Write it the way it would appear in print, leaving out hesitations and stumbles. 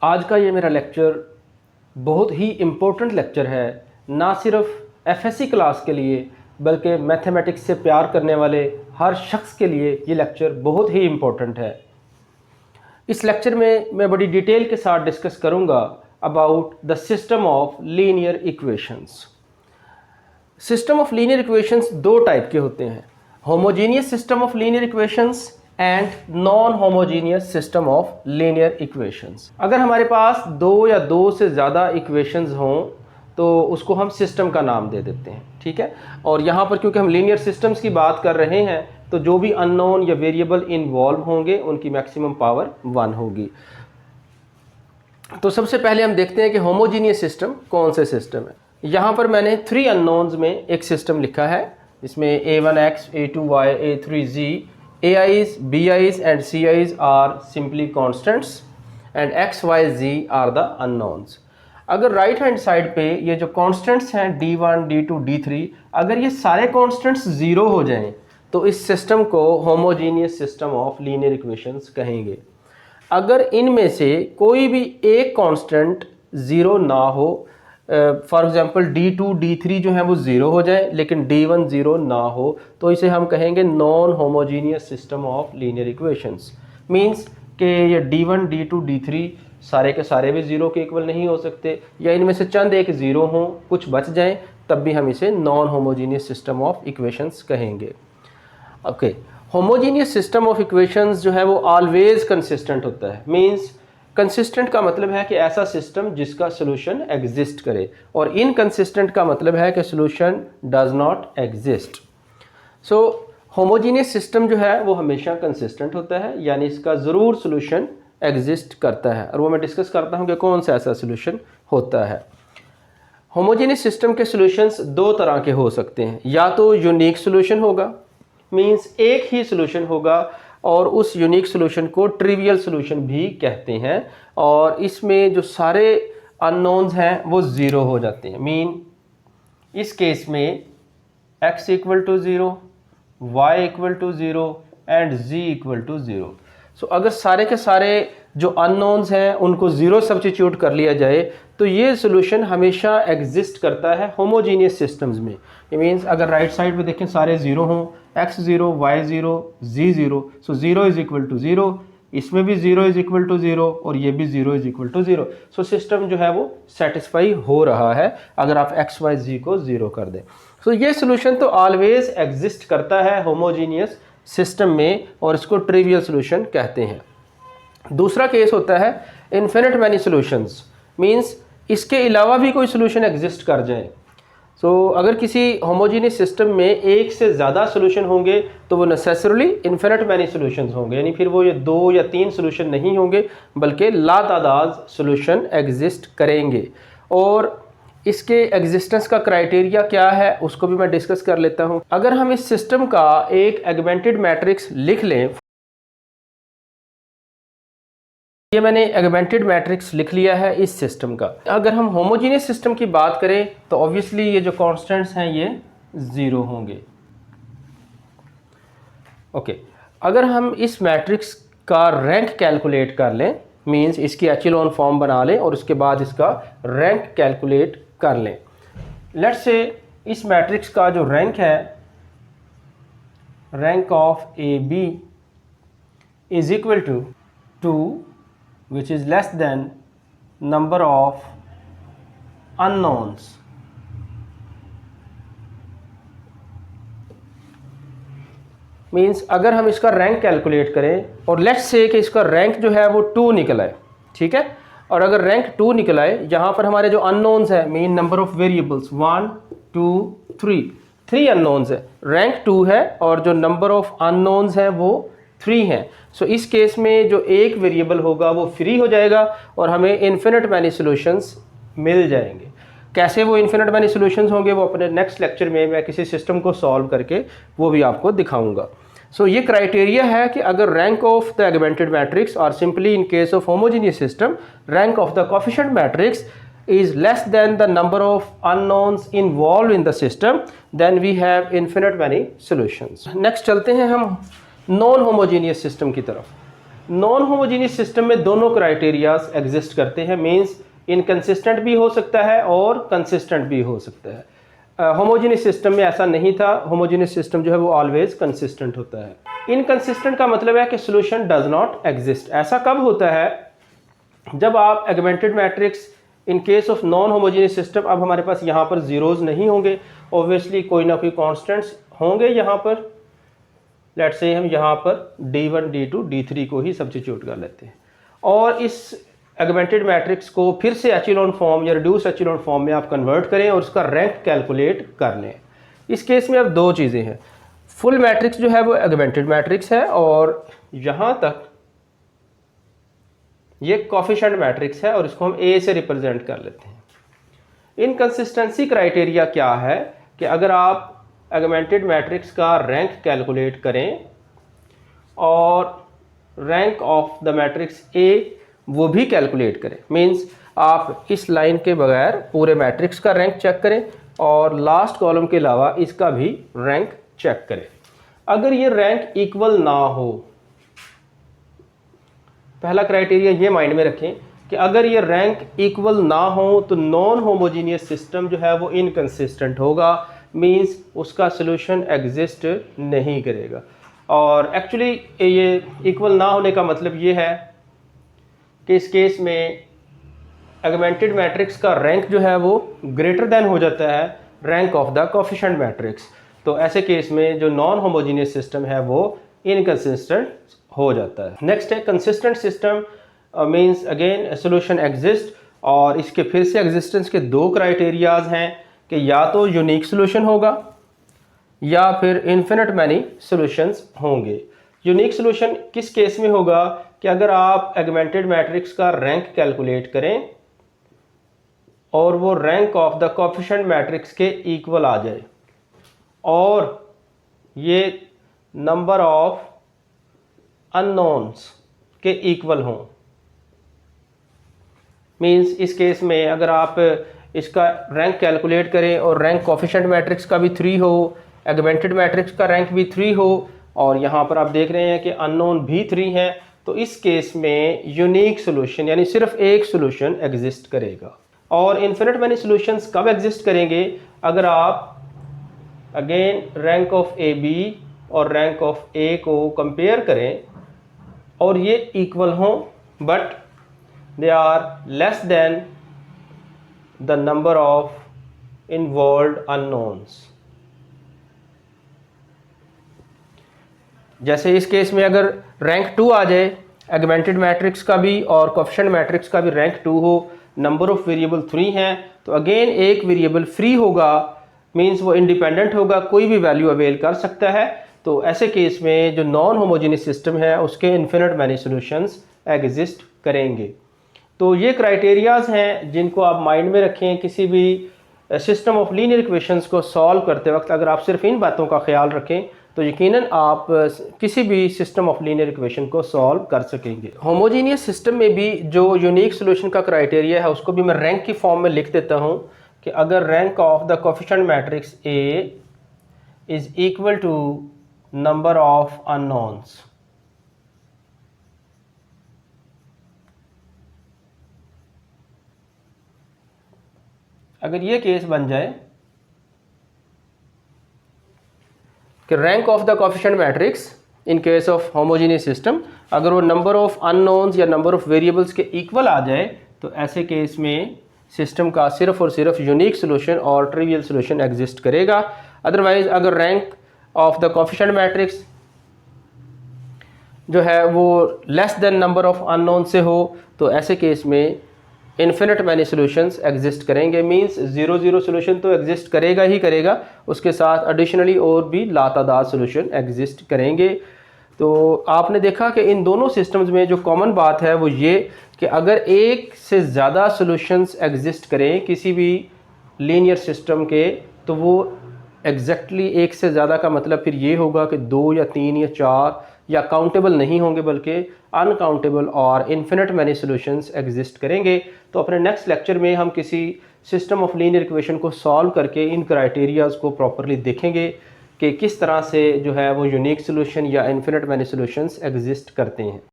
आज का ये मेरा लेक्चर बहुत ही इम्पोर्टेंट लेक्चर है, ना सिर्फ एफएससी क्लास के लिए बल्कि मैथमेटिक्स से प्यार करने वाले हर शख्स के लिए ये लेक्चर बहुत ही इम्पोर्टेंट है। इस लेक्चर में मैं बड़ी डिटेल के साथ डिस्कस करूँगा about the system of linear equations. System of linear equations दो टाइप के होते हैं, homogeneous system of linear equations and non homogeneous system of linear equations. अगर हमारे पास दो या दो से ज़्यादा इक्वेशंस हों तो उसको हम सिस्टम का नाम दे देते हैं, ठीक है। और यहाँ पर क्योंकि हम लीनियर सिस्टम्स की बात कर रहे हैं तो जो भी अननोन या वेरिएबल इन्वॉल्व होंगे उनकी मैक्सिमम पावर 1 होगी। तो सबसे पहले हम देखते हैं कि होमोजीनियस सिस्टम कौन से सिस्टम है। यहाँ पर मैंने 3 अननोन्स में एक सिस्टम लिखा है, इसमें a1x, a2y, a3z, ai's, bi's and ci's are simply constants and x, y, z are the unknowns। अगर राइट हैंड साइड पे ये जो कांस्टेंट्स हैं d1, d2, d3, अगर ये सारे कांस्टेंट्स ज़ीरो हो जाएं तो इस सिस्टम को homogeneous system of linear equations कहेंगे। अगर इनमें से कोई भी एक कांस्टेंट ज़ीरो ना हो, फॉर एग्जांपल d2, d3 जो है वो ज़ीरो हो जाए लेकिन d1 ज़ीरो ना हो, तो इसे हम कहेंगे non homogeneous system of linear equations. Means कि ये d1, d2, d3 सारे के सारे भी ज़ीरो के इक्वल नहीं हो सकते, या इनमें से चंद एक ज़ीरो हों, कुछ बच जाएं, तब भी हम इसे non homogeneous system of equations कहेंगे। Okay, homogeneous system of equations जो है वो ऑलवेज कंसिस्टेंट होता है। मींस कंसिस्टेंट का मतलब है कि ऐसा सिस्टम जिसका सोल्यूशन एग्जिस्ट करे, और इनकंसिस्टेंट का मतलब है कि solution does not exist. So homogeneous system जो है वो हमेशा कंसिस्टेंट होता है, यानी इसका ज़रूर सोल्यूशन एग्जिस्ट करता है, और वो मैं डिस्कस करता हूँ कि कौन सा ऐसा सोल्यूशन होता है। होमोजीनियस सिस्टम के सोल्यूशंस दो तरह के हो सकते हैं, या तो यूनिक सोल्यूशन होगा, मींस एक ही सोल्यूशन होगा, और उस यूनिक सोल्यूशन को ट्रिवियल सोल्यूशन भी कहते हैं, और इसमें जो सारे अननोन्स हैं वो ज़ीरो हो जाते हैं। मीन इस केस में x equal to zero, y equal to zero and z equal to zero. So अगर सारे के सारे जो अननोन्स हैं उनको ज़ीरो सब्स्टिट्यूट कर लिया जाए तो ये सोल्यूशन हमेशा एग्जिस्ट करता है होमोजीनियस सिस्टम्स में। ये मीन्स अगर राइट साइड पे देखें सारे ज़ीरो हों, x zero, y zero, z zero, so zero is equal to zero, इसमें भी zero is equal to zero और ये भी zero is equal to zero. So system जो है वो सेटिस्फाई हो रहा है अगर आप x, y, z को ज़ीरो कर दें। सो ये सोल्यूशन तो ऑलवेज एग्जिस्ट करता है होमोजीनियस सिस्टम में, और इसको ट्रिवियल सोल्यूशन कहते हैं। दूसरा केस होता है इन्फिनिट मैनी सोल्यूशंस, मींस इसके अलावा भी कोई सोल्यूशन एग्जिस्ट कर जाए। सो अगर किसी होमोजीनियस सिस्टम में एक से ज़्यादा सोल्यूशन होंगे तो वो नेसेसरली इन्फिनिट मैनी सोल्यूशंस होंगे, यानी फिर वो ये 2 या 3 सोल्यूशन नहीं होंगे बल्कि लातादाद सोल्यूशन एग्जिस्ट करेंगे। और इसके एग्जिस्टेंस का क्राइटेरिया क्या है उसको भी मैं डिस्कस कर लेता हूँ। अगर हम इस सिस्टम का एक एगमेंटेड मैट्रिक्स लिख लें, ये मैंने एगमेंटेड मैट्रिक्स लिख लिया है इस सिस्टम का। अगर हम होमोजीनियस सिस्टम की बात करें तो ऑब्वियसली ये जो कांस्टेंट्स हैं ये ज़ीरो होंगे। ओके, अगर हम इस मैट्रिक्स का रैंक कैलकुलेट कर लें, मींस इसकी एचेलॉन फॉर्म बना लें और उसके बाद इसका रैंक कैलकुलेट कर लें। लेट्स से इस मैट्रिक्स का जो रैंक है, rank of A B is equal to 2 which is less than number of unknowns। Means अगर हम इसका रैंक कैलकुलेट करें और लेट्स से कि इसका रैंक जो है वो 2 निकल आए, ठीक है, और अगर रैंक 2 निकल आए, यहाँ पर हमारे जो अननोन्स है, mean number of variables 1, 2, 3 unknowns है, रैंक 2 है और जो नंबर ऑफ अननोन्स हैं वो 3 हैं। सो इस केस में जो एक वेरिएबल होगा वो फ्री हो जाएगा और हमें इन्फिनिट मैनी सॉल्यूशंस मिल जाएंगे। कैसे वो इन्फिनिट मैनी सॉल्यूशंस होंगे वो अपने नेक्स्ट लेक्चर में मैं किसी सिस्टम को सॉल्व करके वो भी आपको दिखाऊंगा। सो ये क्राइटेरिया है कि अगर रैंक ऑफ द एगमेंटेड मैट्रिक्स और simply in case of homogeneous system rank of the coefficient matrix is less than the number of unknowns involved in the system, then we have infinite many solutions. Next चलते हैं हम non homogeneous system की तरफ। Non homogeneous system में दोनों criterias exist करते हैं, means inconsistent भी हो सकता है और कंसिस्टेंट भी हो सकता है। होमोजीनियस सिस्टम में ऐसा नहीं था, होमोजीनियस सिस्टम जो है वो ऑलवेज कंसिस्टेंट होता है। इनकंसिस्टेंट का मतलब है कि सोल्यूशन डज नॉट एग्जिस्ट। ऐसा कब होता है? जब आप augmented matrix in case of non homogeneous system, अब हमारे पास यहाँ पर जीरोज नहीं होंगे, ऑब्वियसली कोई ना कोई कॉन्स्टेंट्स होंगे यहाँ पर। लेट्स से हम यहाँ पर D1 D2 D3 को ही सब्स्टिट्यूट कर लेते हैं और इस एगमेंटेड मैट्रिक्स को फिर से एचेलॉन फॉर्म या रिड्यूस एचेलॉन फॉर्म में आप कन्वर्ट करें और उसका रैंक कैलकुलेट कर लें। इस केस में अब दो चीज़ें हैं, फुल मैट्रिक्स जो है वो एगमेंटेड मैट्रिक्स है और यहाँ तक ये कोफिशिएंट मैट्रिक्स है और इसको हम A से रिप्रेजेंट कर लेते हैं। इनकंसिस्टेंसी क्राइटेरिया क्या है कि अगर आप एगमेंटेड मैट्रिक्स का रैंक कैलकुलेट करें और rank of the matrix A वो भी कैलकुलेट करें, मींस आप इस लाइन के बगैर पूरे मैट्रिक्स का रैंक चेक करें और लास्ट कॉलम के अलावा इसका भी रैंक चेक करें। अगर ये रैंक इक्वल ना हो, पहला क्राइटेरिया ये माइंड में रखें कि अगर ये रैंक इक्वल ना हो तो नॉन होमोजीनियस सिस्टम जो है वो इनकंसिस्टेंट होगा, मींस उसका सॉल्यूशन एग्जिस्ट नहीं करेगा। और एक्चुअली ये इक्वल ना होने का मतलब ये है कि इस केस में एगमेंटेड मैट्रिक्स का रैंक जो है वो ग्रेटर देन हो जाता है rank of the coefficient matrix. तो ऐसे केस में जो नॉन होमोजीनियस सिस्टम है वो इनकंसिस्टेंट हो जाता है। नेक्स्ट है consistent system, means again solution exist और इसके फिर से एग्जिस्टेंस के दो क्राइटेरियाज हैं कि या तो यूनिक सॉल्यूशन होगा या फिर इन्फिनिट मैनी सॉल्यूशंस होंगे। यूनिक सॉल्यूशन किस केस में होगा कि अगर आप एगमेंटेड मैट्रिक्स का रैंक कैलकुलेट करें और वो rank of the coefficient matrix के इक्वल आ जाए और ये नंबर ऑफ अननोन्स के इक्वल हों। मींस इस केस में अगर आप इसका रैंक कैलकुलेट करें और रैंक कोफिशिएंट मैट्रिक्स का भी 3 हो, एगमेंटेड मैट्रिक्स का रैंक भी 3 हो और यहाँ पर आप देख रहे हैं कि अननोन भी 3 हैं, तो इस केस में यूनिक सॉल्यूशन यानी सिर्फ एक सॉल्यूशन एग्जिस्ट करेगा। और इन्फिनिट मैनी सॉल्यूशंस कब एग्जिस्ट करेंगे? अगर आप again rank of A B और रैंक ऑफ ए को कंपेयर करें और ये इक्वल हों but they are less than the number of involved unknowns. जैसे इस केस में अगर रैंक 2 आ जाए, एगमेंटेड मैट्रिक्स का भी और कोफिशिएंट मैट्रिक्स का भी रैंक 2 हो, नंबर ऑफ वेरिएबल 3 हैं, तो अगेन एक वेरिएबल फ्री होगा, मींस वो इंडिपेंडेंट होगा, कोई भी वैल्यू अवेल कर सकता है। तो ऐसे केस में जो नॉन होमोजीनियस सिस्टम है उसके इन्फिनिट मैनी सॉल्यूशंस एग्जिस्ट करेंगे। तो ये क्राइटेरियाज हैं जिनको आप माइंड में रखें किसी भी सिस्टम ऑफ लीनियर इक्वेशंस को सॉल्व करते वक्त। अगर आप सिर्फ इन बातों का ख्याल रखें तो यकीनन आप किसी भी सिस्टम ऑफ लीनियर इक्वेशन को सॉल्व कर सकेंगे। होमोजीनियस सिस्टम में भी जो यूनिक सॉल्यूशन का क्राइटेरिया है उसको भी मैं रैंक की फॉर्म में लिख देता हूं कि अगर rank of the coefficient matrix A is equal to number of unknowns, अगर ये केस बन जाए कि rank of the coefficient matrix in case of homogeneous system अगर वो नंबर ऑफ अननोन्स या नंबर ऑफ वेरिएबल्स के इक्वल आ जाए तो ऐसे केस में सिस्टम का सिर्फ और सिर्फ यूनिक सॉल्यूशन और ट्रिवियल सॉल्यूशन एग्जिस्ट करेगा। अदरवाइज अगर rank of the coefficient matrix जो है वो less than number of unknown से हो तो ऐसे केस में इन्फिनिट मैनी सॉल्यूशंस एग्जिस्ट करेंगे। मींस 0 सॉल्यूशन तो एग्जिस्ट करेगा ही करेगा, उसके साथ एडिशनली और भी लातादाद सॉल्यूशन एग्जिस्ट करेंगे। तो आपने देखा कि इन दोनों सिस्टम्स में जो कॉमन बात है वो ये कि अगर एक से ज़्यादा सॉल्यूशंस एग्जिस्ट करें किसी भी लीनियर सिस्टम के तो वो एग्जैक्टली एक से ज़्यादा का मतलब फिर ये होगा कि 2 या 3 या 4 या काउंटेबल नहीं होंगे बल्कि अनकाउंटेबल और इन्फिनिट मैनी सॉल्यूशंस एग्जिस्ट करेंगे। तो अपने नेक्स्ट लेक्चर में हम किसी सिस्टम ऑफ लीनियर इक्वेशन को सॉल्व करके इन क्राइटेरियाज को प्रॉपरली देखेंगे कि किस तरह से जो है वो यूनिक सॉल्यूशन या इन्फिनिट मैनी सॉल्यूशंस एग्जिस्ट करते हैं।